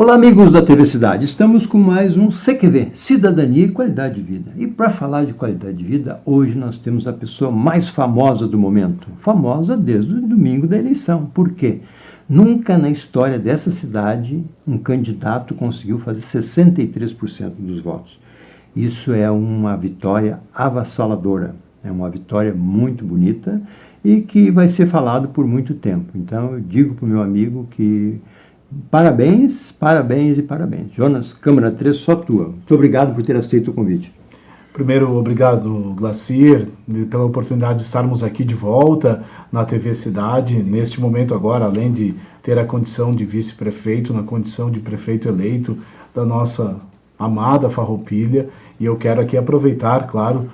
Olá, amigos da TV Cidade. Estamos com mais um CQV, Cidadania e Qualidade de Vida. E para falar de qualidade de vida, hoje nós temos a pessoa mais famosa do momento. Famosa desde o domingo da eleição. Por quê? Nunca na história dessa cidade um candidato conseguiu fazer 63% dos votos. Isso é uma vitória avassaladora. É uma vitória muito bonita e que vai ser falado por muito tempo. Então eu digo para o meu amigo que parabéns, parabéns e parabéns. Jonas, câmera 3, só tua. Muito obrigado por ter aceito o convite. Primeiro, obrigado, Glacir, pela oportunidade de estarmos aqui de volta na TV Cidade, neste momento agora, além de ter a condição de vice-prefeito, na condição de prefeito eleito da nossa amada Farroupilha. E eu quero aqui aproveitar, claro,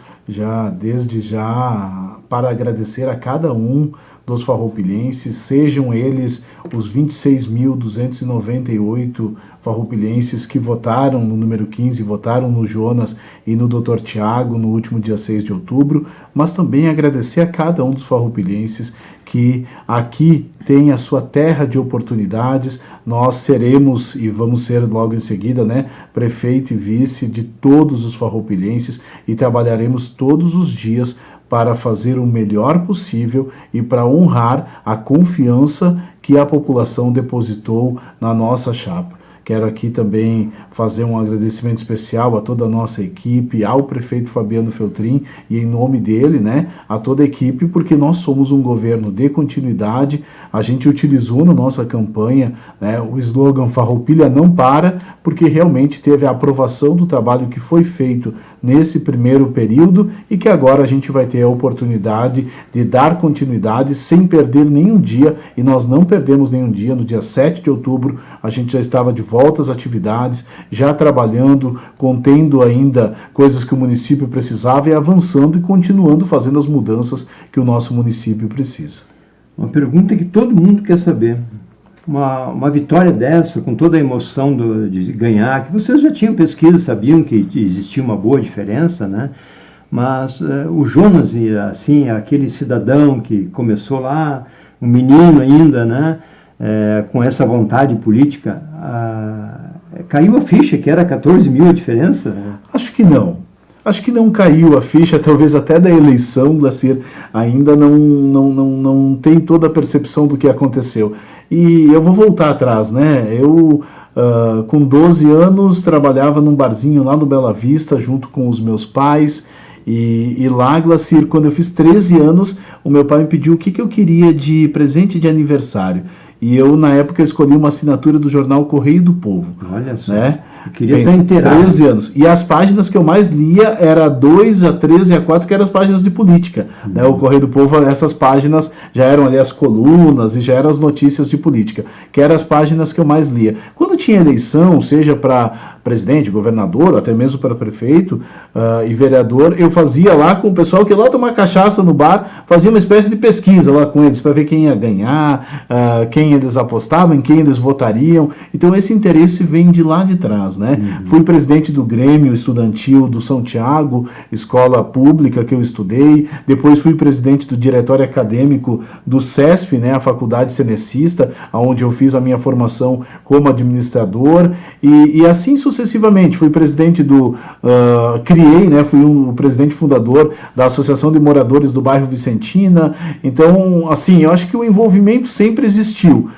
desde já, para agradecer a cada um dos farroupilhenses, sejam eles os 26.298 farroupilhenses que votaram no número 15, votaram no Jonas e no Dr. Tiago no último dia 6 de outubro, mas também agradecer a cada um dos farroupilhenses que aqui tem a sua terra de oportunidades. Nós seremos, e vamos ser logo em seguida, prefeito e vice de todos os farroupilhenses e trabalharemos todos os dias para fazer o melhor possível e para honrar a confiança que a população depositou na nossa chapa. Quero aqui também fazer um agradecimento especial a toda a nossa equipe, ao prefeito Fabiano Feltrin e em nome dele, a toda a equipe, porque nós somos um governo de continuidade. A gente utilizou na nossa campanha o slogan Farroupilha não para, porque realmente teve a aprovação do trabalho que foi feito nesse primeiro período e que agora a gente vai ter a oportunidade de dar continuidade sem perder nenhum dia, e nós não perdemos nenhum dia. No dia 7 de outubro a gente já estava de volta às atividades, já trabalhando, contendo ainda coisas que o município precisava e avançando e continuando fazendo as mudanças que o nosso município precisa. Uma pergunta que todo mundo quer saber. Uma vitória dessa, com toda a emoção de ganhar, que vocês já tinham pesquisa, sabiam que existia uma boa diferença, mas o Jonas, assim, aquele cidadão que começou lá, um menino ainda, com essa vontade política, caiu a ficha que era 14 mil a diferença? Acho que não. Acho que não caiu a ficha, talvez até da eleição, Glacir, ainda não tem toda a percepção do que aconteceu. E eu vou voltar atrás, Eu, com 12 anos, trabalhava num barzinho lá no Bela Vista, junto com os meus pais. E lá, Glacir, quando eu fiz 13 anos, o meu pai me pediu o que eu queria de presente de aniversário. E eu, na época, escolhi uma assinatura do jornal Correio do Povo. Olha só, eu queria estar inteirado. 13 anos. E as páginas que eu mais lia era a 2, a 13 e a 4, que eram as páginas de política. O Correio do Povo, essas páginas já eram ali as colunas e já eram as notícias de política, que eram as páginas que eu mais lia. Quando tinha eleição, seja para presidente, governador, ou até mesmo para prefeito e vereador, eu fazia lá com o pessoal que ia lá tomar cachaça no bar, fazia uma espécie de pesquisa lá com eles, para ver quem ia ganhar, quem eles apostavam, em quem eles votariam. Então esse interesse vem de lá de trás, Fui presidente do Grêmio Estudantil do São Tiago, escola pública que eu estudei, depois fui presidente do diretório acadêmico do CESP, a Faculdade Cenecista, onde eu fiz a minha formação como administrador, e assim sucessivamente. Fui presidente fui o presidente fundador da Associação de Moradores do Bairro Vicentina. Então, assim, eu acho que o envolvimento sempre existiu,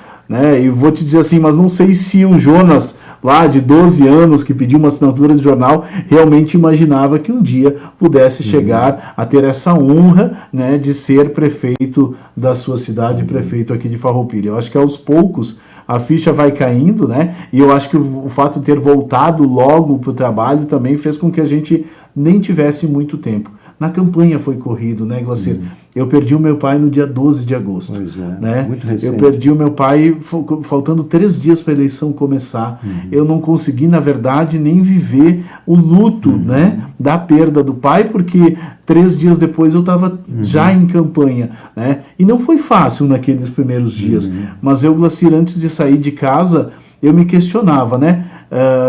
E vou te dizer assim, mas não sei se o Jonas, lá de 12 anos, que pediu uma assinatura de jornal, realmente imaginava que um dia pudesse chegar a ter essa honra, de ser prefeito da sua cidade, prefeito aqui de Farroupilha. Eu acho que aos poucos a ficha vai caindo, E eu acho que o fato de ter voltado logo para o trabalho também fez com que a gente nem tivesse muito tempo. Na campanha foi corrido, Glacir? Eu perdi o meu pai no dia 12 de agosto. Pois é, muito recente. Eu perdi o meu pai faltando 3 dias para a eleição começar. Eu não consegui, na verdade, nem viver o luto, da perda do pai, porque 3 dias depois eu estava já em campanha, E não foi fácil naqueles primeiros dias. Mas eu, Glacir, antes de sair de casa, eu me questionava,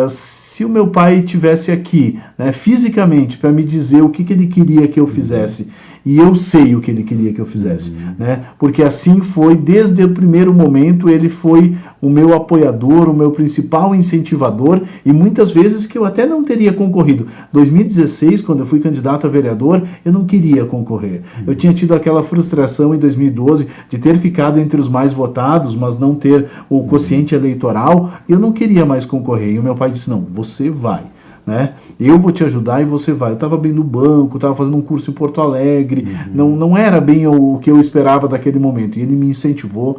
se o meu pai estivesse aqui, fisicamente, para me dizer o que ele queria que eu fizesse, e eu sei o que ele queria que eu fizesse, né? Porque assim foi, desde o primeiro momento, ele foi o meu apoiador, o meu principal incentivador, e muitas vezes que eu até não teria concorrido. 2016, quando eu fui candidato a vereador, eu não queria concorrer. Eu tinha tido aquela frustração em 2012 de ter ficado entre os mais votados, mas não ter o quociente eleitoral, e eu não queria mais concorrer. E o meu pai disse, não, você vai. Né? Eu vou te ajudar e você vai. Eu estava bem no banco, estava fazendo um curso em Porto Alegre, não era bem o que eu esperava daquele momento. E ele me incentivou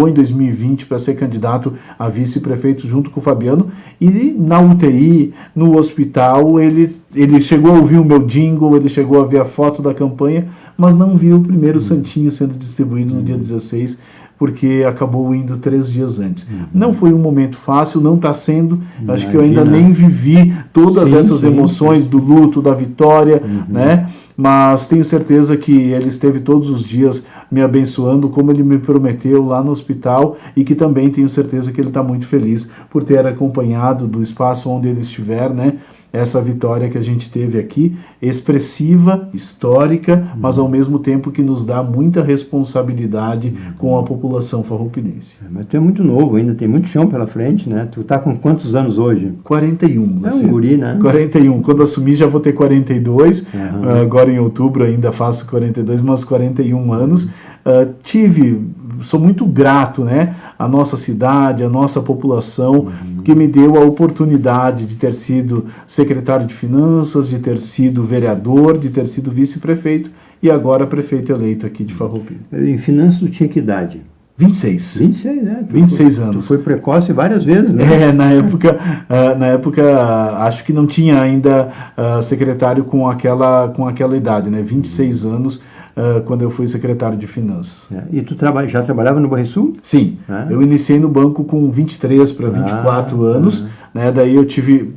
em 2020 para ser candidato a vice-prefeito junto com o Fabiano. E na UTI, no hospital, ele chegou a ouvir o meu jingle, ele chegou a ver a foto da campanha, mas não viu o primeiro santinho sendo distribuído no dia 16, porque acabou indo 3 dias antes. Não foi um momento fácil, não está sendo. Acho que eu ainda nem vivi todas essas emoções do luto, da vitória, né? Mas tenho certeza que ele esteve todos os dias me abençoando, como ele me prometeu lá no hospital, e que também tenho certeza que ele está muito feliz por ter acompanhado do espaço onde ele estiver, né? Essa vitória que a gente teve aqui, expressiva, histórica, mas ao mesmo tempo que nos dá muita responsabilidade com a população farroupilhense. Mas tu é muito novo ainda, tem muito chão pela frente, né? Tu tá com quantos anos hoje? 41. É um guri, né? 41. Quando assumi já vou ter 42, agora em outubro ainda faço 42, mas 41 anos. Sou muito grato, né, à nossa cidade, à nossa população, que me deu a oportunidade de ter sido secretário de Finanças, de ter sido vereador, de ter sido vice-prefeito e agora prefeito eleito aqui de Farroupilha. Em Finanças tu tinha que idade? 26. 26, né? 26 anos. Tu foi precoce várias vezes, né? Na época acho que não tinha ainda secretário com aquela idade, né? 26 anos. Quando eu fui secretário de Finanças. E tu já trabalhava no Banrisul? Sim, eu iniciei no banco com 23 para 24 anos, né? Daí eu tive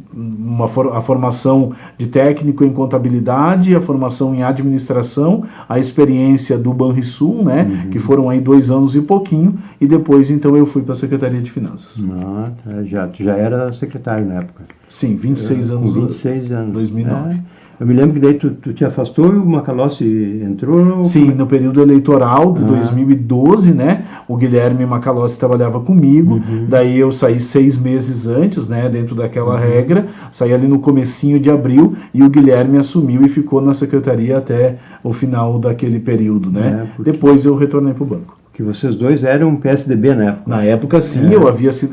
a formação de técnico em contabilidade, a formação em administração, a experiência do Banrisul, né? Que foram aí 2 anos e pouquinho, e depois então eu fui para a Secretaria de Finanças. Tu já era secretário na época? Sim, 26 anos. Com 26 anos. 2009. Eu me lembro que daí tu te afastou e o Macalossi entrou? Sim, no período eleitoral de 2012, né? O Guilherme Macalossi trabalhava comigo, daí eu saí 6 meses antes, né? Dentro daquela regra, saí ali no comecinho de abril e o Guilherme assumiu e ficou na secretaria até o final daquele período, né? Depois eu retornei para o banco. Que vocês dois eram PSDB na época. Na época, sim,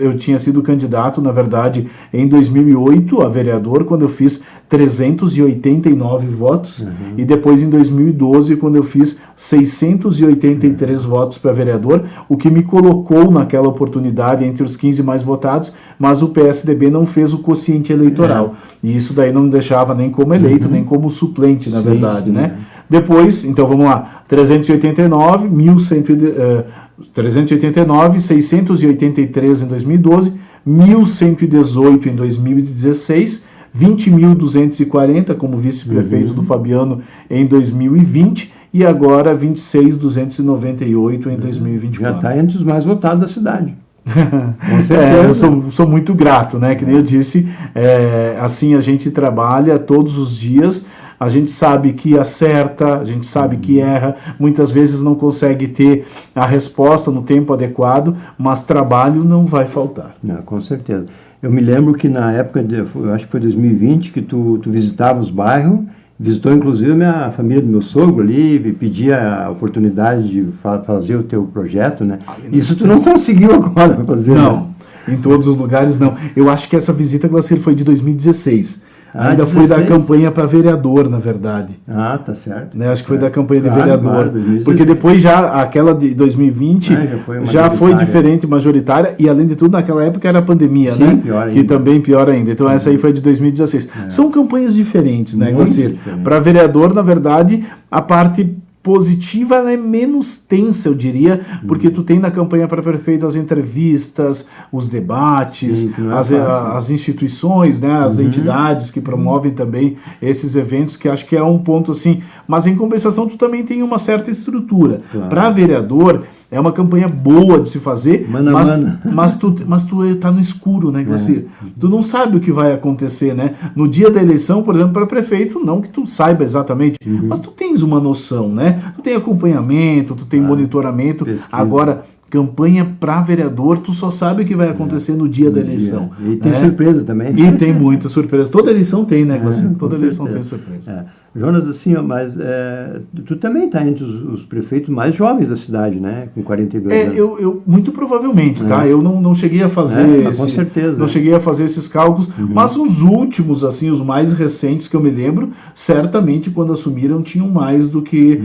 eu tinha sido candidato, na verdade, em 2008 a vereador, quando eu fiz 389 votos, e depois em 2012, quando eu fiz 683 votos para vereador, o que me colocou naquela oportunidade entre os 15 mais votados, mas o PSDB não fez o quociente eleitoral. E isso daí não me deixava nem como eleito, nem como suplente, na verdade, né? Depois, então vamos lá, 389, 683 em 2012, 1.118 em 2016, 20.240 como vice-prefeito do Fabiano em 2020 e agora 26.298 em 2024. Já está entre os mais votados da cidade. Com certeza. Eu sou muito grato, né? Que nem eu disse, assim a gente trabalha todos os dias. A gente sabe que acerta, a gente sabe que erra, muitas vezes não consegue ter a resposta no tempo adequado, mas trabalho não vai faltar. Não, com certeza. Eu me lembro que na época, eu acho que foi 2020, que tu visitava os bairros, visitou inclusive a família do meu sogro ali, pedia a oportunidade de fazer o teu projeto, né? Isso tu não conseguiu agora fazer, não, né? Em todos os lugares não. Eu acho que essa visita, Glacir, foi de 2016. Ainda 16? Foi da campanha para vereador, na verdade. Tá certo. Né? Acho que foi da campanha de vereador. Claro, porque depois aquela de 2020 já foi diferente, majoritária, e além de tudo, naquela época era a pandemia, sim, né? Pior ainda. Que também pior ainda. Então essa aí foi de 2016. São campanhas diferentes, né, Glacir? Para vereador, na verdade, a parte positiva, ela é menos tensa, eu diria, porque tu tem na campanha para prefeito as entrevistas, os debates, as instituições, né, as entidades que promovem também esses eventos, que acho que é um ponto assim, mas em compensação tu também tem uma certa estrutura. Para vereador, É uma campanha boa de se fazer, Mano a mano. mas tu tá no escuro, né, Glacir? Tu não sabe o que vai acontecer, né? No dia da eleição, por exemplo, para prefeito, não que tu saiba exatamente, mas tu tens uma noção, né? Tu tem acompanhamento, tu tem monitoramento. Pesquisa. Agora, campanha para vereador, tu só sabe o que vai acontecer no dia da eleição. E tem né? surpresa também. E tem muita surpresa. Toda eleição tem, né, Glacir? Toda Com eleição certeza. tem surpresa. Jonas, assim, ó, mas tu também está entre os prefeitos mais jovens da cidade, né? Com 42 anos. Eu muito provavelmente, tá? Eu não cheguei a fazer mas com certeza. não cheguei a fazer esses cálculos, mas os últimos, assim, os mais recentes que eu me lembro, certamente quando assumiram tinham mais do que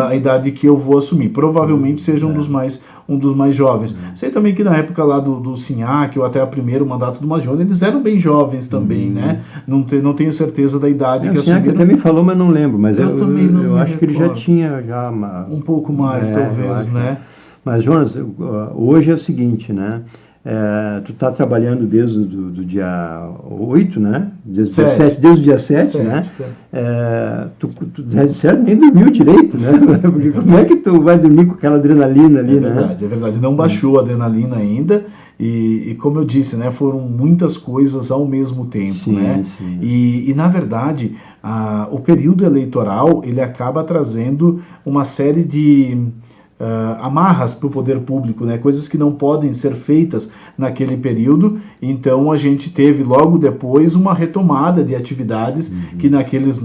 a idade que eu vou assumir. Provavelmente seja um dos mais jovens. Sei também que na época lá do Sinhac, ou até o primeiro mandato do Majone, eles eram bem jovens também, né? Não tenho certeza da idade que O Sinhac assumiram. até me falou, mas não lembro. Mas Eu também não eu me acho que ele já recordo. tinha Um pouco mais, eu talvez, acho. né? Mas, Jonas, hoje é o seguinte, né? Tu está trabalhando desde do dia 8, né? Desde o dia 7, né? Tu certo, nem dormiu direito, né? Porque como é que tu vai dormir com aquela adrenalina ali, né? É verdade. Não baixou a adrenalina ainda. E como eu disse, né, foram muitas coisas ao mesmo tempo, Sim, né? sim. E na verdade, o período eleitoral, ele acaba trazendo uma série de amarras para o poder público, né? Coisas que não podem ser feitas naquele período. Então a gente teve logo depois uma retomada de atividades que naqueles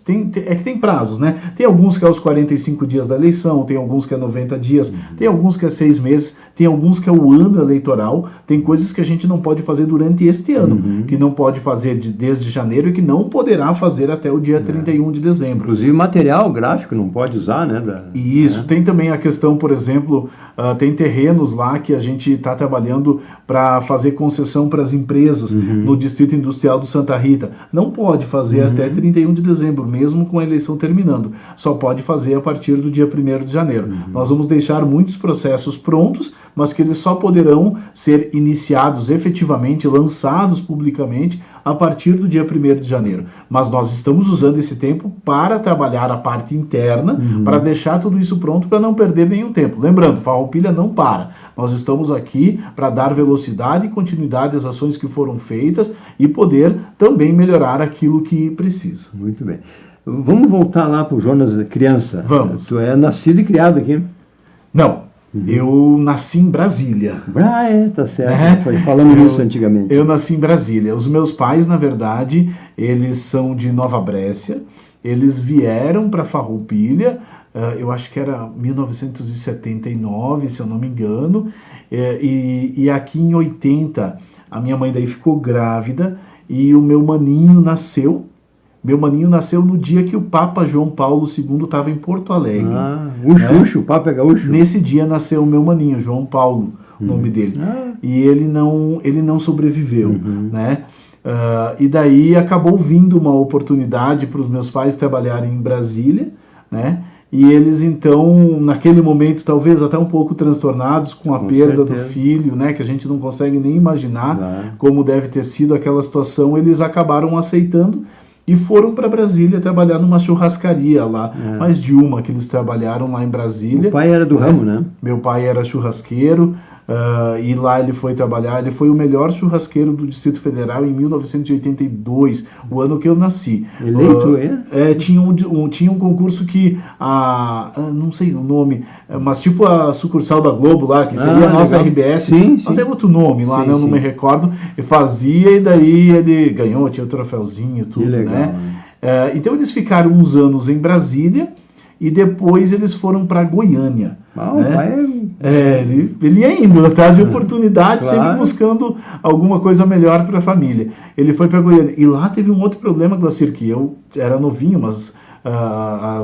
tem prazos, né? Tem alguns que é aos 45 dias da eleição, tem alguns que é 90 dias, tem alguns que é 6 meses, tem alguns que é o ano eleitoral, tem coisas que a gente não pode fazer durante este ano, que não pode fazer desde janeiro e que não poderá fazer até o dia 31 de dezembro. Inclusive material gráfico não pode usar, né? E isso, tem também a questão, por exemplo, tem terrenos lá que a gente está trabalhando para fazer concessão para as empresas no Distrito Industrial do Santa Rita. Não pode fazer até 31 de dezembro, mesmo com a eleição terminando. Só pode fazer a partir do dia 1º de janeiro. Nós vamos deixar muitos processos prontos, mas que eles só poderão ser iniciados efetivamente, lançados publicamente, a partir do dia 1º de janeiro. Mas nós estamos usando esse tempo para trabalhar a parte interna, para deixar tudo isso pronto, para não perder nenhum tempo. Lembrando, Farroupilha não para. Nós estamos aqui para dar velocidade e continuidade às ações que foram feitas e poder também melhorar aquilo que precisa. Muito bem. Vamos voltar lá para o Jonas criança. Vamos. Tu é nascido e criado aqui? Não. Eu nasci em Brasília. Tá certo. Foi falando isso antigamente. Eu nasci em Brasília. Os meus pais, na verdade, eles são de Nova Brécia. Eles vieram para Farroupilha, eu acho que era 1979, se eu não me engano. E aqui em 80, a minha mãe daí ficou grávida e o meu maninho nasceu. Meu maninho nasceu no dia que o Papa João Paulo II estava em Porto Alegre. O Papa é gaúcho? Nesse dia nasceu o meu maninho, João Paulo, o nome dele. E ele não sobreviveu, né? E daí acabou vindo uma oportunidade para os meus pais trabalharem em Brasília, né? E eles então, naquele momento, talvez até um pouco transtornados com a perda do filho, né? Que a gente não consegue nem imaginar como deve ter sido aquela situação, eles acabaram aceitando e foram para Brasília trabalhar numa churrascaria lá, mais de uma que eles trabalharam lá em Brasília. O pai era do ramo, né? Meu pai era churrasqueiro, e lá ele foi trabalhar, ele foi o melhor churrasqueiro do Distrito Federal em 1982, o ano que eu nasci. Eleito, tinha um concurso que, não sei o nome, mas tipo a sucursal da Globo lá, que seria a nossa legal. RBS, mas é outro nome lá, né? Eu não me recordo, e fazia, e daí ele ganhou, tinha o troféuzinho, tudo, né? Então eles ficaram uns anos em Brasília, e depois eles foram para Goiânia. O pai ele ia indo atrás de oportunidade, sempre buscando alguma coisa melhor para a família. Ele foi para Goiânia. E lá teve um outro problema, Glacir, que eu era novinho, mas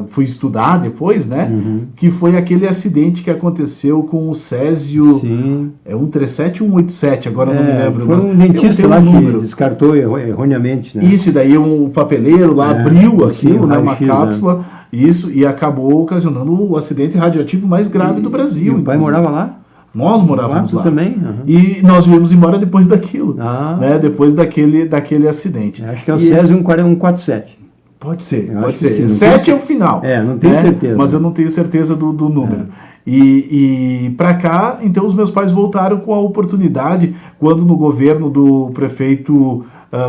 fui estudar depois, né? Que foi aquele acidente que aconteceu com o Césio. Sim. É 137 ou 187, agora não me lembro. Foi um dentista lá que descartou erroneamente, né? Isso, e daí um papeleiro lá abriu aquilo, né? Uma cápsula. Né? Isso, e acabou ocasionando o acidente radioativo mais grave do Brasil. E o pai morava lá? Nós morávamos lá. Também? E nós viemos embora depois daquilo, né? Depois daquele acidente. Acho que é o Césio 147. Pode ser, Eu pode acho que ser. sim, 7 é o final. Não tenho certeza. Mas eu não tenho certeza do número. E para cá, então os meus pais voltaram com a oportunidade, quando no governo do prefeito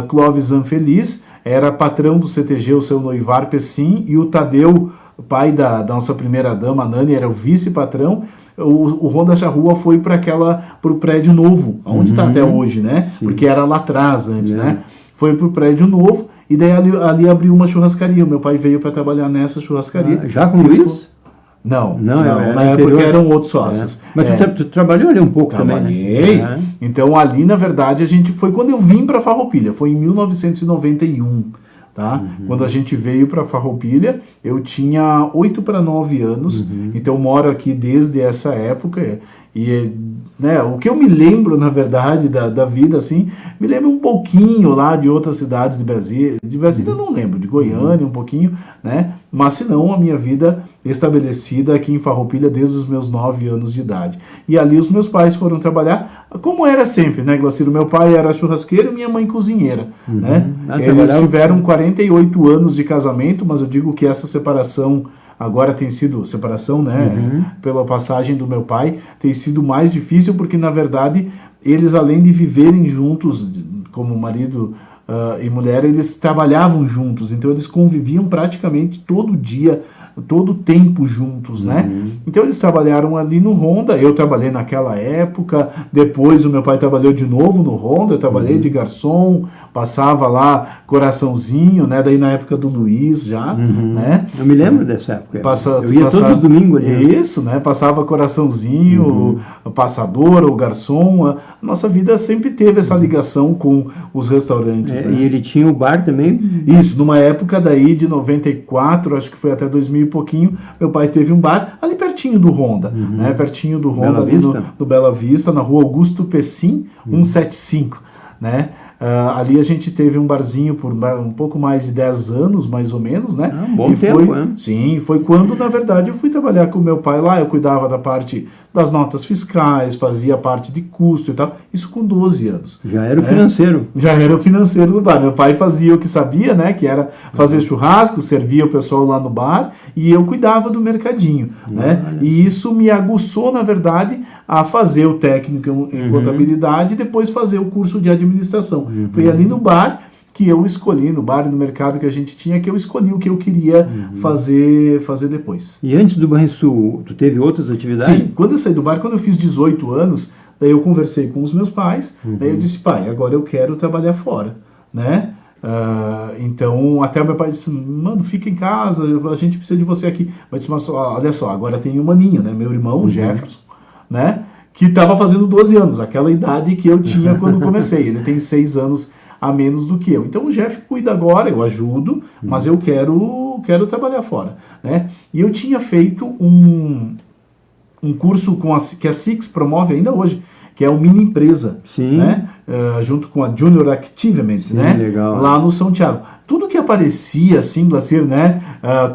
Clóvis Zanfeliz, era patrão do CTG, o seu Noivar Pessim, e o Tadeu, pai da nossa primeira-dama, a Nani, era o vice-patrão. O Honda Charrua foi para o prédio novo, onde está até hoje, né? Sim. Porque era lá atrás antes, né? Foi para o prédio novo, e daí ali abriu uma churrascaria. O meu pai veio para trabalhar nessa churrascaria. Já com o Luiz? Não, na época eram outros sócios. Mas tu trabalhou ali um pouco Trabalhei. Também, né? Então ali, na verdade, foi quando eu vim para Farroupilha, foi em 1991, tá? Quando a gente veio para Farroupilha, eu tinha 8 para 9 anos, então eu moro aqui desde essa época. E né, o que eu me lembro, na verdade, da vida, assim, me lembro um pouquinho lá de outras cidades de Brasília. De Brasília eu não lembro, de Goiânia um pouquinho, né? Mas se não, a minha vida estabelecida aqui em Farroupilha desde os meus 9 anos de idade. E ali os meus pais foram trabalhar, como era sempre, né, Glaciro? Meu pai era churrasqueiro e minha mãe cozinheira, né? Eles tiveram 48 anos de casamento, mas eu digo que essa separação... Agora tem sido separação, né? Pela passagem do meu pai, tem sido mais difícil porque, na verdade, eles, além de viverem juntos, como marido e mulher, eles trabalhavam juntos. Então, eles conviviam praticamente todo dia, todo o tempo juntos, né? Então, eles trabalharam ali no Honda. Eu trabalhei naquela época. Depois, o meu pai trabalhou de novo no Honda. Eu trabalhei de garçom, passava lá coraçãozinho, né? Daí na época do Luiz já, né? Eu me lembro dessa época. Eu ia todos os domingos ali. Isso, né? Passava coraçãozinho, o passador, o garçom. A nossa vida sempre teve essa ligação com os restaurantes. Né? E ele tinha o bar também? Isso, numa época daí de 94, acho que foi até 2000 e pouquinho, meu pai teve um bar ali pertinho do Honda, né? Pertinho do Honda, Bela ali Vista? no Bela Vista, na rua Augusto Pessim, 175, né? Ali a gente teve um barzinho por um pouco mais de 10 anos, mais ou menos, né? Um bom tempo, né? Sim, foi quando, na verdade, eu fui trabalhar com o meu pai lá, eu cuidava da parte das notas fiscais, fazia parte de custo e tal, isso com 12 anos. Já era o financeiro. Já era o financeiro do bar. Meu pai fazia o que sabia, né? Que era fazer churrasco, servia o pessoal lá no bar, e eu cuidava do mercadinho, né? E isso me aguçou, na verdade, a fazer o técnico em contabilidade e depois fazer o curso de administração. Foi ali no bar que eu escolhi, no bar e no mercado que a gente tinha, que eu escolhi o que eu queria fazer depois. E antes do Banrisul, tu teve outras atividades? Sim, quando eu saí do bar, quando eu fiz 18 anos, daí eu conversei com os meus pais, daí eu disse, pai, agora eu quero trabalhar fora, né? Então, até o meu pai disse, mano, fica em casa, a gente precisa de você aqui. Mas disse, mas olha só, agora tem um maninho, né? Meu irmão, Jefferson, né? Que estava fazendo 12 anos, aquela idade que eu tinha quando comecei. Ele tem 6 anos a menos do que eu. Então o Jeff cuida agora, eu ajudo, mas eu quero trabalhar fora, né? E eu tinha feito um curso que a Six promove ainda hoje, que é o Mini Empresa, né? Junto com a Junior Activement, né? Legal. Lá no São Tiago. Tudo que aparecia assim, Glacir, né?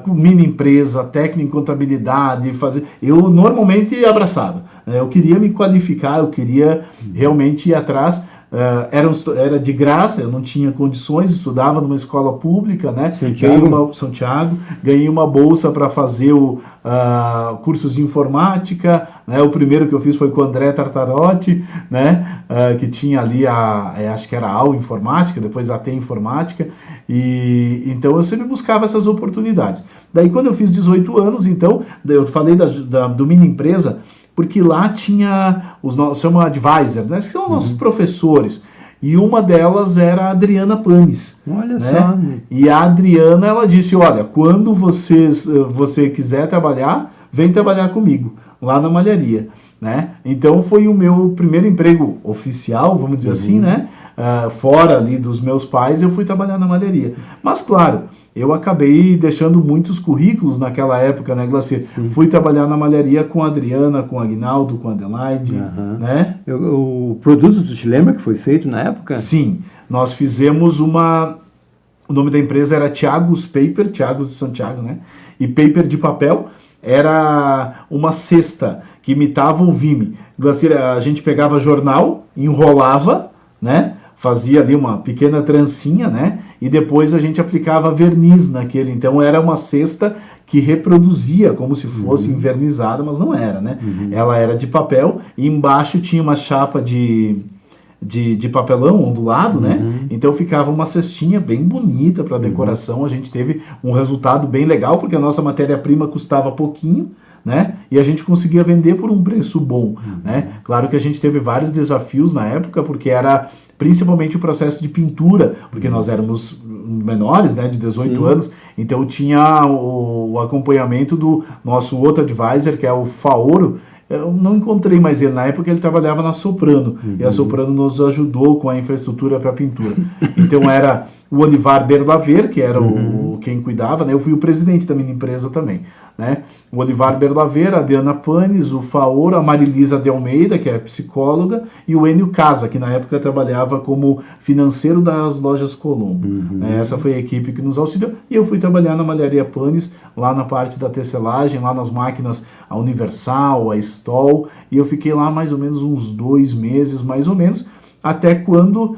Mini Empresa, técnica em contabilidade, eu normalmente abraçava. Eu queria me qualificar, eu queria realmente ir atrás. Era de graça, eu não tinha condições, estudava numa escola pública, né? Santiago, ganhei uma bolsa para fazer cursos de informática, né? O primeiro que eu fiz foi com o André Tartarotti, né? Que tinha ali acho que era a AU Informática, depois a T Informática, e então eu sempre buscava essas oportunidades. Daí quando eu fiz 18 anos, então, eu falei do Mini Empresa, porque lá tinha chama advisor, né? Que são nossos professores. E uma delas era a Adriana Panes. Olha, né? só. E a Adriana, ela disse, olha, quando você quiser trabalhar, vem trabalhar comigo, lá na malharia. Né? Então foi o meu primeiro emprego oficial, vamos dizer assim, né? Fora ali dos meus pais, eu fui trabalhar na malharia. Mas claro, eu acabei deixando muitos currículos naquela época, né, Glacir? Fui trabalhar na malharia com a Adriana, com o Aguinaldo, com a Adelaide, né? O produto, tu te lembra que foi feito na época? Sim, nós fizemos o nome da empresa era Thiagos Paper, Thiagos de Santiago, né? E paper de papel era uma cesta que imitava o Vime. Glacir, a gente pegava jornal, enrolava, né? fazia ali uma pequena trancinha, né? E depois a gente aplicava verniz naquele. Então era uma cesta que reproduzia como se fosse envernizada, mas não era, né? Ela era de papel e embaixo tinha uma chapa de papelão ondulado, né? Então ficava uma cestinha bem bonita para decoração. A gente teve um resultado bem legal, porque a nossa matéria-prima custava pouquinho, né? E a gente conseguia vender por um preço bom, né? Claro que a gente teve vários desafios na época, porque era principalmente o processo de pintura, porque nós éramos menores, né, de 18 anos, então tinha o acompanhamento do nosso outro advisor, que é o Faoro. Eu não encontrei mais ele na época, ele trabalhava na Soprano, e a Soprano nos ajudou com a infraestrutura para pintura. Então era o Olivar Berlaver, que era quem cuidava, né? Eu fui o presidente da minha empresa também, né? O Olivar Berlaver, a Diana Panes, o Faoro, a Marilisa de Almeida, que é psicóloga, e o Enio Casa, que na época trabalhava como financeiro das lojas Colombo. Essa foi a equipe que nos auxiliou, e eu fui trabalhar na Malharia Panes, lá na parte da tecelagem, lá nas máquinas, a Universal, a Stoll, e eu fiquei lá mais ou menos uns 2 meses, mais ou menos, até quando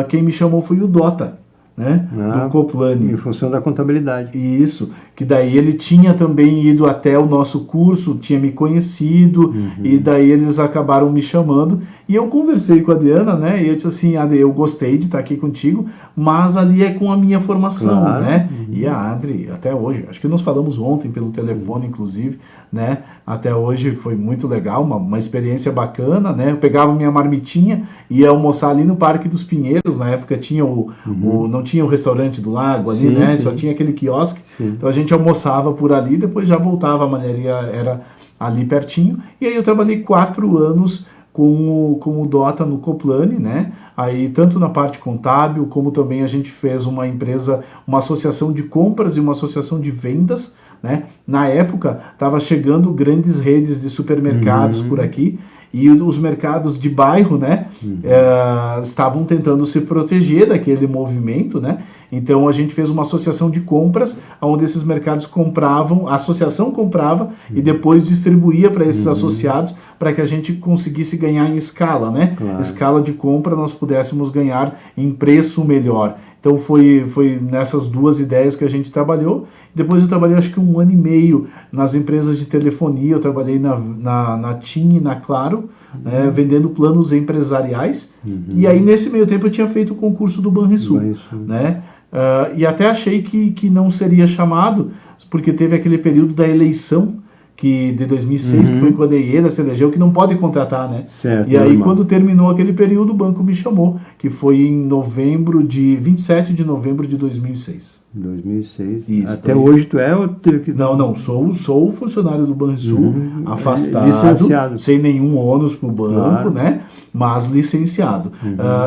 quem me chamou foi o Dota, né? Do Coplani. Em função da contabilidade. Isso, que daí ele tinha também ido até o nosso curso, tinha me conhecido, e daí eles acabaram me chamando, e eu conversei com a Diana, né, e eu disse assim, Adri, eu gostei de estar aqui contigo, mas ali é com a minha formação, claro. né, e a Adri, até hoje, acho que nós falamos ontem pelo telefone, inclusive, né, até hoje foi muito legal, uma experiência bacana, né, eu pegava minha marmitinha, ia almoçar ali no Parque dos Pinheiros, na época tinha não tinha o restaurante do lago ali, né, só tinha aquele quiosque, então a gente almoçava por ali, depois já voltava, a malharia era ali pertinho, e aí eu trabalhei 4 anos com o Dota no Coplani, né? Aí tanto na parte contábil, como também a gente fez uma empresa, uma associação de compras e uma associação de vendas, né? Na época estava chegando grandes redes de supermercados por aqui, e os mercados de bairro, né, estavam tentando se proteger daquele movimento, né? Então a gente fez uma associação de compras, onde esses mercados compravam, a associação comprava e depois distribuía para esses associados, para que a gente conseguisse ganhar em escala, né? Claro. Escala de compra, nós pudéssemos ganhar em preço melhor. Então foi nessas 2 ideias que a gente trabalhou. Depois eu trabalhei acho que 1 ano e meio nas empresas de telefonia, eu trabalhei na TIM e na Claro, né, vendendo planos empresariais. E aí nesse meio tempo eu tinha feito o concurso do Banrisul, né? E até achei que não seria chamado, porque teve aquele período da eleição de 2006, que foi quando a IEDA se elegeu, que não pode contratar, né? Certo, e aí, normal. quando terminou aquele período, o banco me chamou, que foi em 27 de novembro de 2006. 2006. Isso, Até daí. Hoje tu é ou teve que... Não, sou funcionário do Banrisul, afastado, licenciado. sem nenhum ônus para o banco, Claro. né? Mas licenciado.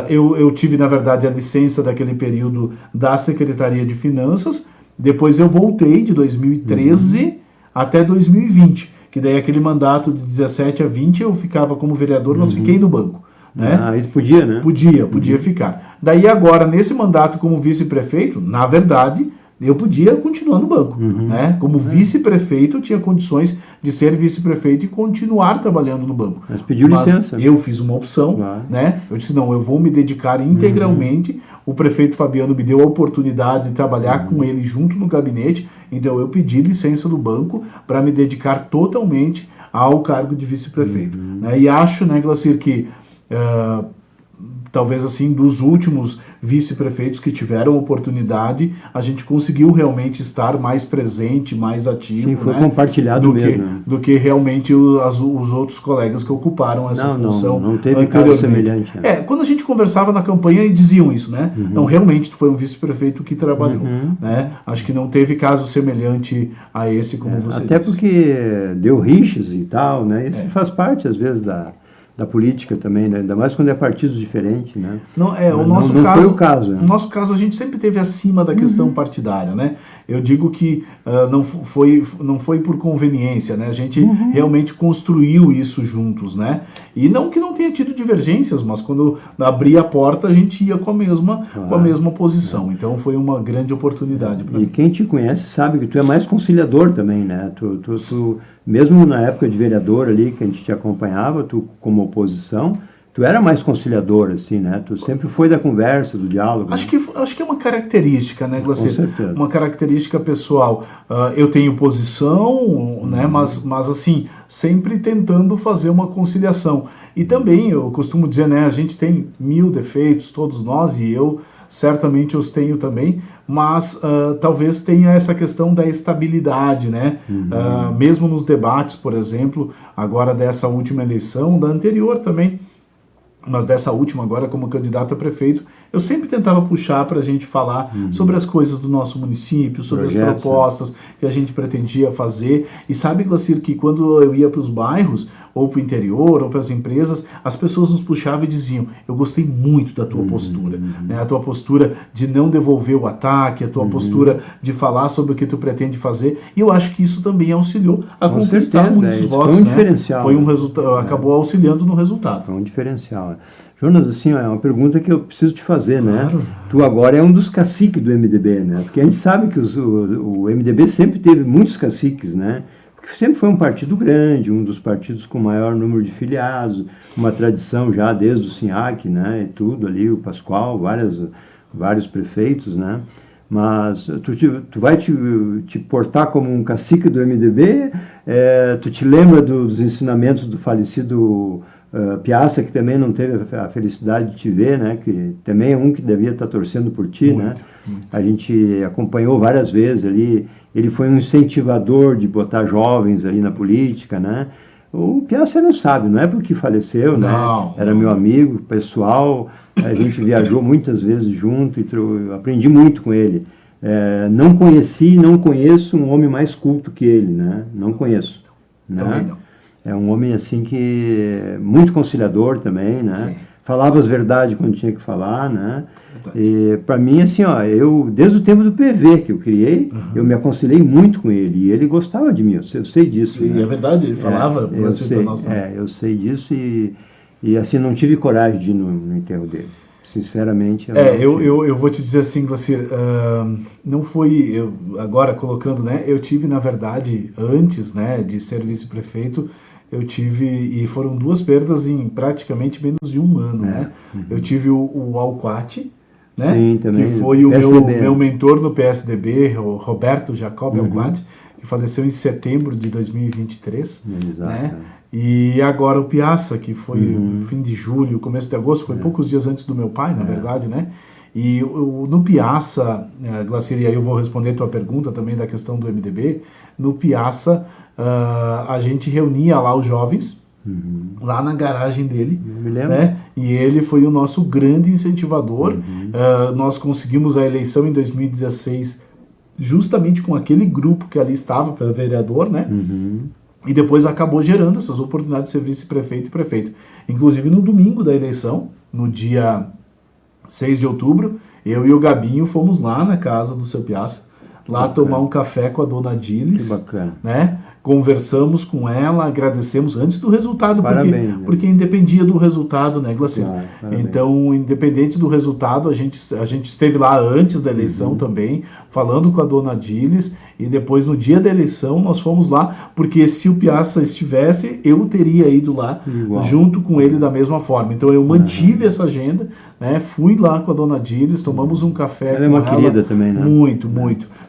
Eu tive, na verdade, a licença daquele período da Secretaria de Finanças, depois eu voltei de 2013 até 2020, que daí aquele mandato de 17 a 20 eu ficava como vereador, mas fiquei no banco, né? Aí tu podia, né? Podia ficar. Daí agora, nesse mandato como vice-prefeito, na verdade, eu podia continuar no banco, né? Como vice-prefeito, eu tinha condições de ser vice-prefeito e continuar trabalhando no banco. Mas pediu licença. Eu fiz uma opção, Claro. né? Eu disse, não, eu vou me dedicar integralmente. O prefeito Fabiano me deu a oportunidade de trabalhar com ele junto no gabinete, então eu pedi licença do banco para me dedicar totalmente ao cargo de vice-prefeito. Né? E acho, né, Glacir, que talvez assim, dos últimos vice-prefeitos que tiveram oportunidade, a gente conseguiu realmente estar mais presente, mais ativo. Sim, foi né? compartilhado mesmo. Do que realmente os outros colegas que ocuparam essa função. Não teve caso semelhante. Quando a gente conversava na campanha, diziam isso, né? Não, realmente tu foi um vice-prefeito que trabalhou. Né? Acho que não teve caso semelhante a esse, como você Até disse. porque deu rixas e tal, né? Isso faz parte, às vezes, da política também, né? Ainda mais quando é partidos diferentes, né? Não não foi o caso. No nosso caso, a gente sempre teve acima da questão partidária, né? Eu digo que não foi por conveniência, né? A gente realmente construiu isso juntos, né? E não que não tenha tido divergências, mas quando abria a porta, a gente ia com a mesma posição. Então, foi uma grande oportunidade para mim. E quem te conhece sabe que tu é mais conciliador também, né? Tu, mesmo na época de vereador ali, que a gente te acompanhava, tu como oposição, tu era mais conciliador, assim, né? Tu sempre foi da conversa, do diálogo. Acho que é uma característica, né, Glacir? Com certeza. Uma característica pessoal. Eu tenho posição, né, mas assim, sempre tentando fazer uma conciliação. E também, eu costumo dizer, né, a gente tem 1000 defeitos, todos nós, e eu certamente os tenho também, mas talvez tenha essa questão da estabilidade, né? Mesmo nos debates, por exemplo, agora dessa última eleição, da anterior também, mas dessa última agora como candidato a prefeito, eu sempre tentava puxar para a gente falar sobre as coisas do nosso município, sobre as propostas que a gente pretendia fazer. E sabe, Glacir, que quando eu ia para os bairros, ou para o interior, ou para as empresas, as pessoas nos puxavam e diziam: eu gostei muito da tua postura, né? A tua postura de não devolver o ataque, a tua postura de falar sobre o que tu pretende fazer. E eu acho que isso também auxiliou a conquistar muitos votos. Foi um diferencial. Foi um resultado, acabou auxiliando no resultado. Foi um diferencial. Jonas, assim, é uma pergunta que eu preciso te fazer, Claro. né? Tu agora é um dos caciques do MDB, né? Porque a gente sabe que o MDB sempre teve muitos caciques, né? Porque sempre foi um partido grande, um dos partidos com maior número de filiados, uma tradição já desde o SINHAC, né? E tudo ali, o Pascoal, vários prefeitos, né? Mas tu vai te portar como um cacique do MDB? Tu te lembra dos ensinamentos do falecido Piazza, que também não teve a felicidade de te ver, né? Que também é um que devia estar torcendo por ti, Muito, né? muito. A gente acompanhou várias vezes ali. Ele foi um incentivador de botar jovens ali na política, né? O Piazza não sabe, não é porque faleceu, né? Era meu amigo pessoal, a gente viajou muitas vezes junto e aprendi muito com ele. Não conheço um homem mais culto que ele, né? Não conheço. Né? Também não. É um homem assim que muito conciliador também, né? Sim. Falava as verdades quando tinha que falar, né? E para mim, assim, ó, eu desde o tempo do PV que eu criei, eu me aconselhei muito com ele e ele gostava de mim, eu sei disso. E né? é verdade, ele falava Eu sei disso e assim, não tive coragem de ir no enterro dele. Sinceramente, eu vou te dizer assim, Glacir, não foi, agora colocando, né, eu tive, na verdade, antes, né, de ser vice-prefeito, eu tive, e foram 2 perdas em praticamente menos de 1 ano, né? Eu tive o Alquati, né? Sim, também, que foi o PSDB. meu mentor no PSDB, o Roberto Jacob Alquati, que faleceu em setembro de 2023, Exato, né? E agora o Piazza, que foi fim de julho, começo de agosto, foi poucos dias antes do meu pai, na verdade, né? E no Piazza, Glacir, e aí eu vou responder a tua pergunta também da questão do MDB, no Piazza a gente reunia lá os jovens, lá na garagem dele, me lembro. né? E ele foi o nosso grande incentivador. Nós conseguimos a eleição em 2016 justamente com aquele grupo que ali estava para vereador, né? E depois acabou gerando essas oportunidades de ser vice-prefeito e prefeito. Inclusive no domingo da eleição, no dia 6 de outubro, eu e o Gabinho fomos lá na casa do seu Piazza, lá tomar um café com a dona Dilis. Que bacana. Né? Conversamos com ela, agradecemos antes do resultado, Parabéns, porque independia do resultado, né, Glacir? Claro, então, independente do resultado, a gente esteve lá antes da eleição também, falando com a dona Dilis, e depois no dia da eleição nós fomos lá, porque se o Piazza estivesse, eu teria ido lá junto com ele da mesma forma. Então eu mantive essa agenda, né? Fui lá com a dona Dilis, tomamos um café ela é uma querida também, né? Muito.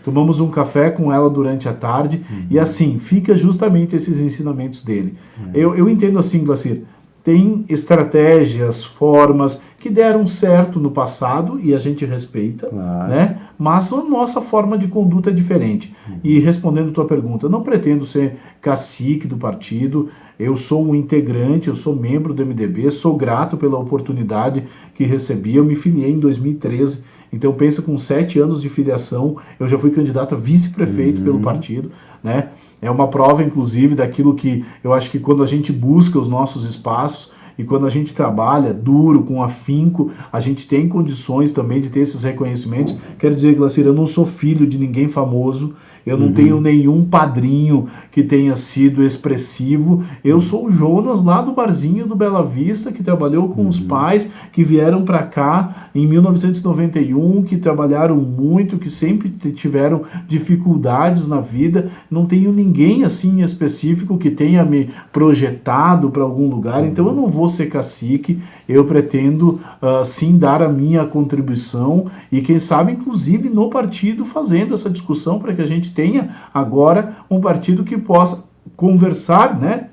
Tomamos um café com ela durante a tarde e assim, fica justamente esses ensinamentos dele. Eu entendo assim, Glacir, tem estratégias, formas que deram certo no passado e a gente respeita, né? Mas a nossa forma de conduta é diferente. E respondendo a tua pergunta, eu não pretendo ser cacique do partido, eu sou um integrante, eu sou membro do MDB, sou grato pela oportunidade que recebi, eu me filiei em 2013, então pensa, com 7 anos de filiação, eu já fui candidato a vice-prefeito pelo partido, né? É uma prova, inclusive, daquilo que eu acho que quando a gente busca os nossos espaços e quando a gente trabalha duro, com afinco, a gente tem condições também de ter esses reconhecimentos. Quero dizer, Glacir, eu não sou filho de ninguém famoso, eu não tenho nenhum padrinho que tenha sido expressivo. Eu sou o Jonas lá do barzinho do Bela Vista, que trabalhou com os pais, que vieram para cá em 1991, que trabalharam muito, que sempre tiveram dificuldades na vida. Não tenho ninguém assim específico que tenha me projetado para algum lugar, então eu não vou ser cacique. Eu pretendo sim dar a minha contribuição e quem sabe inclusive no partido fazendo essa discussão para que a gente tenha agora um partido que possa conversar, né,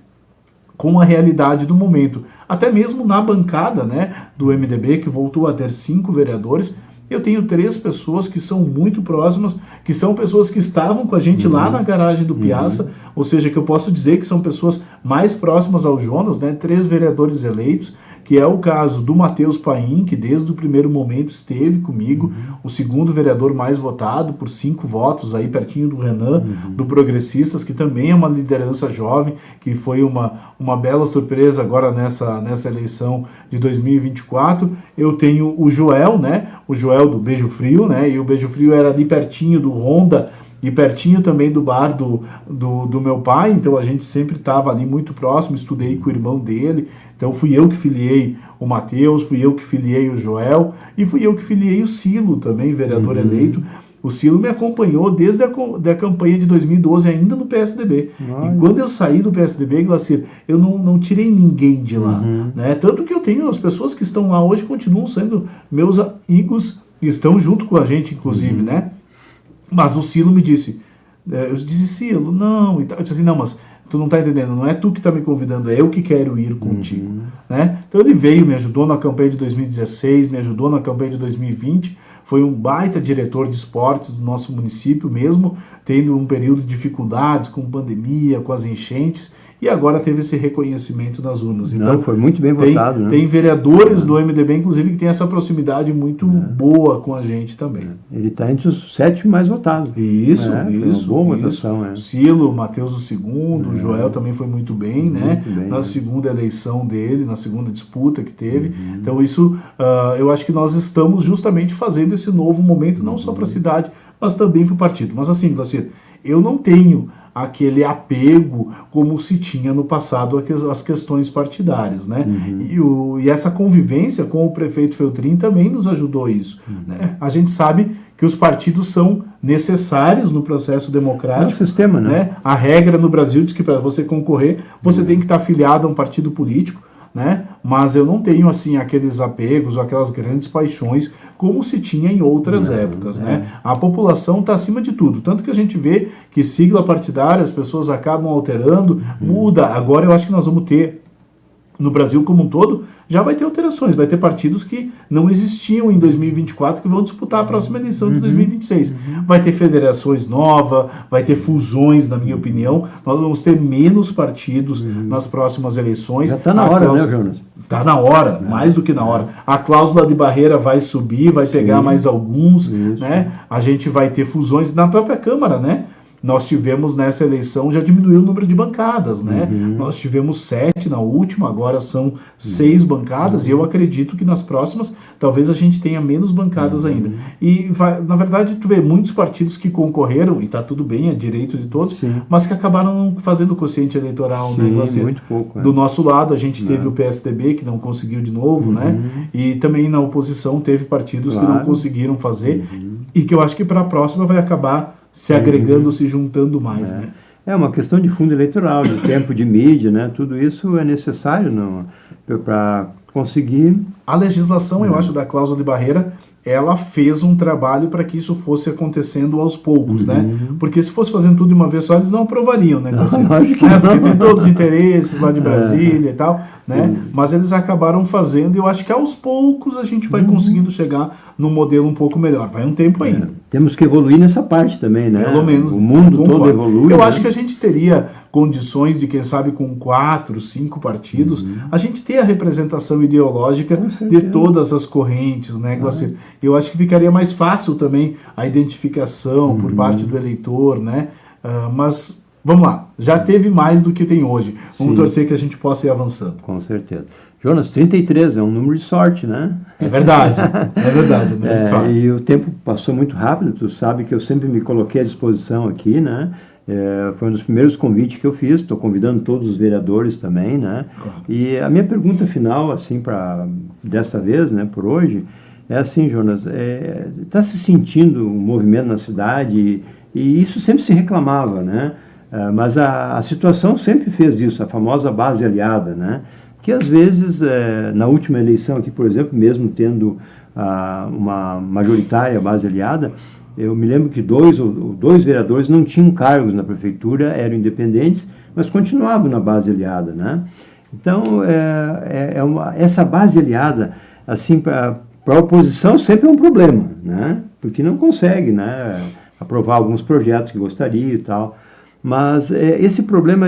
com a realidade do momento. Até mesmo na bancada, né, do MDB, que voltou a ter 5 vereadores, eu tenho 3 pessoas que são muito próximas, que são pessoas que estavam com a gente lá na garagem do Piazza, ou seja, que eu posso dizer que são pessoas mais próximas ao Jonas, né, 3 vereadores eleitos, que é o caso do Matheus Paim, que desde o primeiro momento esteve comigo, o segundo vereador mais votado, por 5 votos, aí pertinho do Renan, do Progressistas, que também é uma liderança jovem, que foi uma bela surpresa agora nessa eleição de 2024. Eu tenho o Joel, né, o Joel do Beijo Frio, né, e o Beijo Frio era ali pertinho do Honda, e pertinho também do bar do meu pai, então a gente sempre estava ali muito próximo, estudei com o irmão dele, então fui eu que filiei o Matheus, fui eu que filiei o Joel, e fui eu que filiei o Cilo também, vereador eleito. O Cilo me acompanhou desde a campanha de 2012, ainda no PSDB. E quando eu saí do PSDB, Glacir, eu não tirei ninguém de lá. Né? Tanto que eu tenho, as pessoas que estão lá hoje continuam sendo meus amigos, e estão junto com a gente, inclusive, né? Mas o Cilo me disse, eu disse, Cilo, não, e tal. Eu disse assim, não, mas tu não está entendendo, não é tu que está me convidando, é eu que quero ir contigo. Né? Então ele veio, me ajudou na campanha de 2016, me ajudou na campanha de 2020, foi um baita diretor de esportes do nosso município, mesmo tendo um período de dificuldades com pandemia, com as enchentes, e agora teve esse reconhecimento nas urnas. Então, não, foi muito bem votado. Né? Tem vereadores do MDB, inclusive, que tem essa proximidade muito boa com a gente também. Ele está entre os 7 mais votados. Isso. Uma boa votação. Cilo, Matheus o segundo, o Joel também foi muito bem, né? Na segunda eleição dele, na segunda disputa que teve. Então isso, eu acho que nós estamos justamente fazendo esse novo momento, não só para a cidade, mas também para o partido. Mas assim, Glacir, eu não tenho aquele apego como se tinha no passado as questões partidárias, né? E essa convivência com o prefeito Feltrin também nos ajudou isso. Né? A gente sabe que os partidos são necessários no processo democrático. É o sistema, né? A regra no Brasil diz que para você concorrer, você tem que estar afiliado a um partido político, né? Mas eu não tenho assim aqueles apegos ou aquelas grandes paixões como se tinha em outras épocas, né? A população está acima de tudo, tanto que a gente vê que sigla partidária as pessoas acabam alterando, muda. Agora eu acho que nós vamos ter no Brasil como um todo, já vai ter alterações, vai ter partidos que não existiam em 2024 que vão disputar a próxima eleição de 2026. Vai ter federações novas, vai ter fusões, na minha opinião. Nós vamos ter menos partidos nas próximas eleições. Já está na hora, né, Jonas? Está na hora, mais do que na hora. A cláusula de barreira vai subir, vai pegar mais alguns, né? A gente vai ter fusões na própria Câmara, né? Nós tivemos nessa eleição, já diminuiu o número de bancadas, né? Nós tivemos 7 na última, agora são 6 bancadas, e eu acredito que nas próximas, talvez a gente tenha menos bancadas ainda. E, na verdade, tu vê muitos partidos que concorreram, e tá tudo bem, é direito de todos, mas que acabaram fazendo o quociente eleitoral, né? Muito pouco. Do nosso lado, a gente teve o PSDB, que não conseguiu de novo, né? E também na oposição teve partidos que não conseguiram fazer, e que eu acho que para a próxima vai acabar se agregando, se juntando mais, né? É uma questão de fundo eleitoral, de tempo de mídia, né? Tudo isso é necessário para conseguir... A legislação, eu acho, da cláusula de barreira, ela fez um trabalho para que isso fosse acontecendo aos poucos, né? Porque se fosse fazendo tudo de uma vez só, eles não aprovariam, né? Porque tem todos os interesses lá de Brasília e tal, né? Mas eles acabaram fazendo, e eu acho que aos poucos a gente vai conseguindo chegar num modelo um pouco melhor. Vai um tempo ainda. Temos que evoluir nessa parte também, né? Pelo menos. O mundo todo evolui. Eu acho que a gente teria condições de, quem sabe, com 4, 5 partidos, a gente ter a representação ideológica de todas as correntes, né, Glacir? Eu acho que ficaria mais fácil também a identificação por parte do eleitor, né? Mas vamos lá, já teve mais do que tem hoje. Vamos Sim. torcer que a gente possa ir avançando. Com certeza. Jonas, 33 é um número de sorte, né? É verdade, é verdade. E o tempo passou muito rápido, tu sabe que eu sempre me coloquei à disposição aqui, né? Foi um dos primeiros convites que eu fiz, estou convidando todos os vereadores também, né? Claro. E a minha pergunta final, assim, dessa vez, né, por hoje, é assim, Jonas, está se sentindo um movimento na cidade e isso sempre se reclamava, né? Mas a situação sempre fez isso, a famosa base aliada, né? Que às vezes, na última eleição aqui, por exemplo, mesmo tendo uma majoritária base aliada, eu me lembro que dois vereadores não tinham cargos na prefeitura, eram independentes, mas continuavam na base aliada, né? Então, essa base aliada, assim, para a oposição sempre é um problema, né? Porque não consegue, né, aprovar alguns projetos que gostaria e tal. Mas esse problema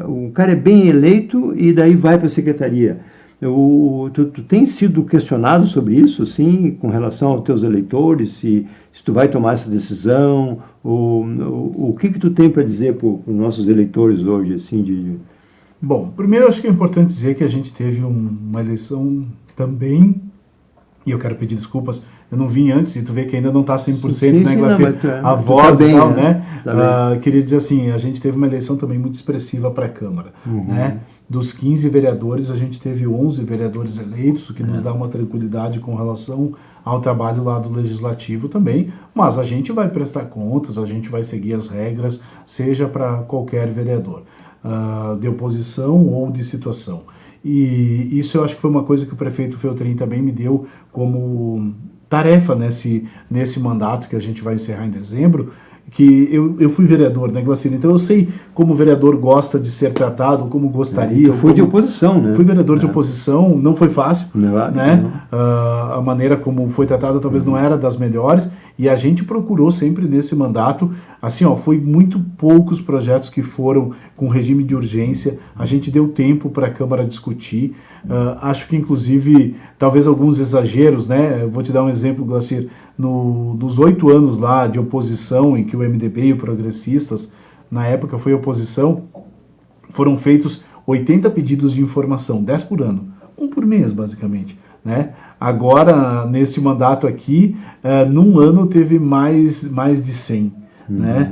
o cara é bem eleito e daí vai para a secretaria. Tu tem sido questionado sobre isso, assim, com relação aos teus eleitores, se tu vai tomar essa decisão, o que tu tem para dizer para os nossos eleitores hoje, assim, Bom, primeiro eu acho que é importante dizer que a gente teve uma eleição também, e eu quero pedir desculpas, eu não vim antes, e tu vê que ainda não está 100%, sim, né, Glacier? A voz e tal, né? Queria dizer assim, a gente teve uma eleição também muito expressiva para a Câmara, né? Dos 15 vereadores, a gente teve 11 vereadores eleitos, o que nos dá uma tranquilidade com relação ao trabalho lá do Legislativo também, mas a gente vai prestar contas, a gente vai seguir as regras, seja para qualquer vereador, de oposição ou de situação. E isso eu acho que foi uma coisa que o prefeito Feltrin também me deu como tarefa nesse mandato que a gente vai encerrar em dezembro, que eu fui vereador, né, Glacir? Então eu sei como o vereador gosta de ser tratado, como gostaria. Fui de oposição, né? Fui vereador de oposição, não foi fácil, né? A maneira como foi tratado talvez não era das melhores, e a gente procurou sempre nesse mandato, assim, foi muito poucos projetos que foram com regime de urgência, a gente deu tempo para a Câmara discutir, acho que inclusive, talvez alguns exageros, né? Eu vou te dar um exemplo, Glacir, nos 8 anos lá de oposição, em que o MDB e o Progressistas, na época foi oposição, foram feitos 80 pedidos de informação, 10 por ano, um por mês, basicamente, né? Agora, neste mandato aqui, num ano teve mais de 100, né?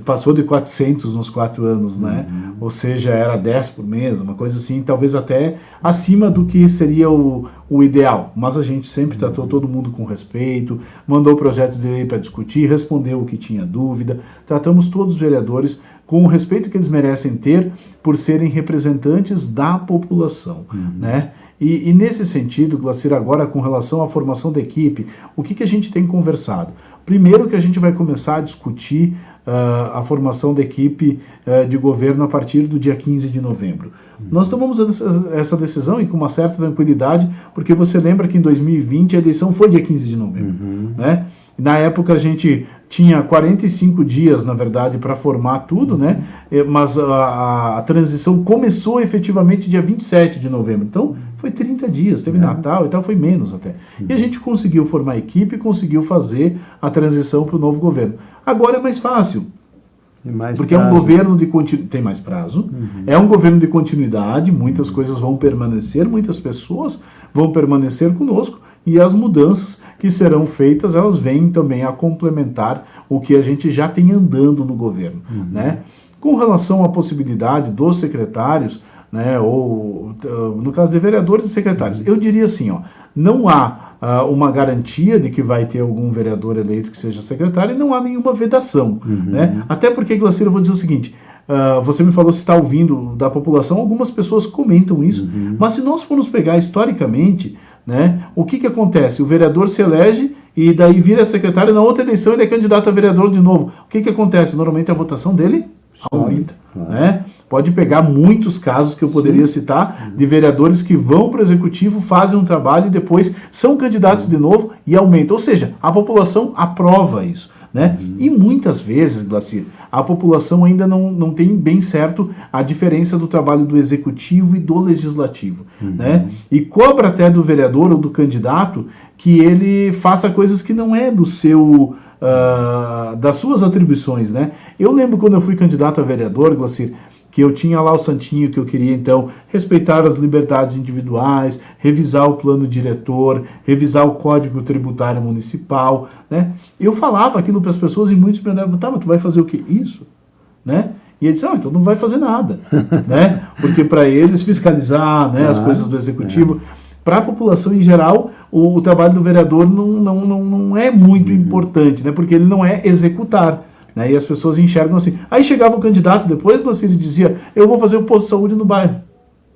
Passou de 400 nos 4 anos, né? Ou seja, era 10 por mês, uma coisa assim, talvez até acima do que seria o ideal. Mas a gente sempre tratou todo mundo com respeito, mandou o projeto de lei para discutir, respondeu o que tinha dúvida, tratamos todos os vereadores com o respeito que eles merecem ter por serem representantes da população, né? E nesse sentido, Glacir, agora com relação à formação da equipe, o que a gente tem conversado? Primeiro que a gente vai começar a discutir a formação da equipe de governo a partir do dia 15 de novembro. Nós tomamos essa decisão e com uma certa tranquilidade, porque você lembra que em 2020 a eleição foi dia 15 de novembro, né? Na época a gente tinha 45 dias, na verdade, para formar tudo, né? Mas a transição começou efetivamente dia 27 de novembro. Então, foi 30 dias, teve Natal e tal, foi menos até. E a gente conseguiu formar a equipe, conseguiu fazer a transição para o novo governo. Agora é mais fácil. Porque prazo. É um governo de continuidade, tem mais prazo, é um governo de continuidade, muitas coisas vão permanecer, muitas pessoas vão permanecer conosco, e as mudanças que serão feitas, elas vêm também a complementar o que a gente já tem andando no governo, né? Com relação à possibilidade dos secretários, né, ou no caso de vereadores e secretários, eu diria assim, não há uma garantia de que vai ter algum vereador eleito que seja secretário e não há nenhuma vedação, né? Até porque, Glacir, eu vou dizer o seguinte, você me falou se está ouvindo da população, algumas pessoas comentam isso, mas se nós formos pegar historicamente, né, o que acontece? O vereador se elege e daí vira secretário, na outra eleição ele é candidato a vereador de novo. O que acontece? Normalmente a votação dele aumenta, né? Pode pegar muitos casos que eu poderia citar de vereadores que vão para o executivo, fazem um trabalho e depois são candidatos de novo e aumenta. Ou seja, a população aprova isso, né? E muitas vezes, Glacir, a população ainda não tem bem certo a diferença do trabalho do executivo e do legislativo, né? E cobra até do vereador ou do candidato que ele faça coisas que não é do seu das suas atribuições, né? Eu lembro quando eu fui candidato a vereador, Glacir, que eu tinha lá o santinho que eu queria, então, respeitar as liberdades individuais, revisar o plano diretor, revisar o Código Tributário Municipal, né? Eu falava aquilo para as pessoas e muitos me perguntavam, tá, mas tu vai fazer o que? Isso, né? E ele disse, então não vai fazer nada, né? Porque para eles fiscalizar, né, as coisas do executivo, para a população em geral, o trabalho do vereador não é muito importante, né? Porque ele não é executar. Né, e as pessoas enxergam assim. Aí chegava o candidato depois, ele dizia, eu vou fazer o posto de saúde no bairro.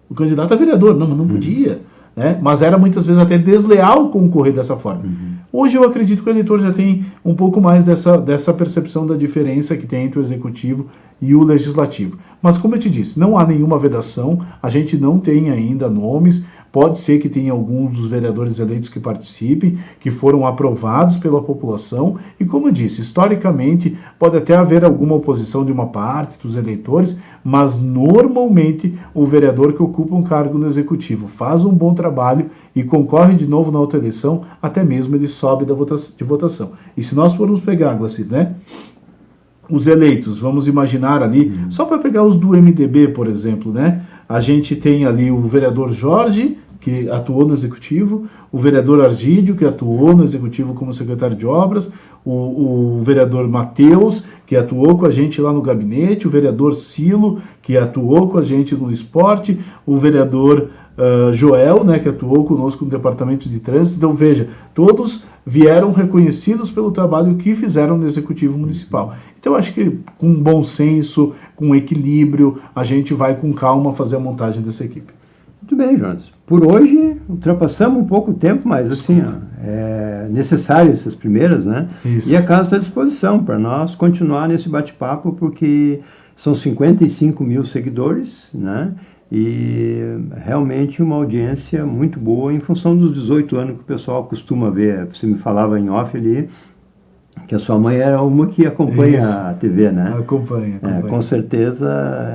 O candidato é vereador. Não podia. Né? Mas era muitas vezes até desleal concorrer dessa forma. Hoje eu acredito que o eleitor já tem um pouco mais dessa percepção da diferença que tem entre o executivo e o legislativo. Mas como eu te disse, não há nenhuma vedação, a gente não tem ainda nomes, pode ser que tenha alguns dos vereadores eleitos que participem, que foram aprovados pela população, e como eu disse, historicamente pode até haver alguma oposição de uma parte dos eleitores, mas normalmente o vereador que ocupa um cargo no executivo faz um bom trabalho e concorre de novo na outra eleição, até mesmo ele sobe de votação. E se nós formos pegar, Glacir, né? Os eleitos, vamos imaginar ali, só para pegar os do MDB, por exemplo, né? A gente tem ali o vereador Jorge, que atuou no Executivo, o vereador Argídio, que atuou no Executivo como secretário de Obras, o vereador Matheus, que atuou com a gente lá no gabinete, o vereador Silo, que atuou com a gente no esporte, o vereador Joel, né, que atuou conosco no Departamento de Trânsito. Então, veja, todos vieram reconhecidos pelo trabalho que fizeram no Executivo Municipal. Então, acho que com bom senso, com equilíbrio, a gente vai com calma fazer a montagem dessa equipe. Muito bem, Jonas. Por hoje, ultrapassamos um pouco o tempo, mas assim, é necessário essas primeiras, né? Isso. E a casa está à disposição para nós continuar nesse bate-papo, porque são 55 mil seguidores, né? E realmente uma audiência muito boa em função dos 18 anos que o pessoal costuma ver. Você me falava em off ali, que a sua mãe era uma que acompanha a TV, né? Acompanha. Com certeza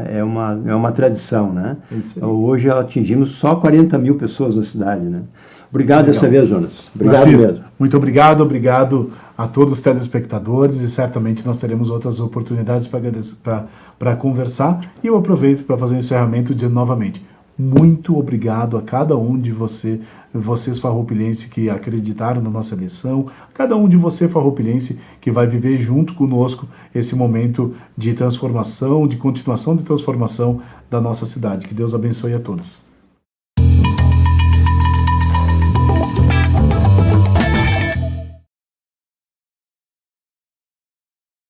é uma tradição, né? Isso aí. Hoje atingimos só 40 mil pessoas na cidade, né? Obrigado Legal. dessa vez, Jonas. Obrigado Nascir, mesmo. muito obrigado a todos os telespectadores e certamente nós teremos outras oportunidades para conversar. E eu aproveito para fazer o encerramento dizendo novamente, muito obrigado a cada um de vocês farroupilhenses que acreditaram na nossa eleição, cada um de vocês farroupilhense que vai viver junto conosco esse momento de transformação, de continuação de transformação da nossa cidade. Que Deus abençoe a todos.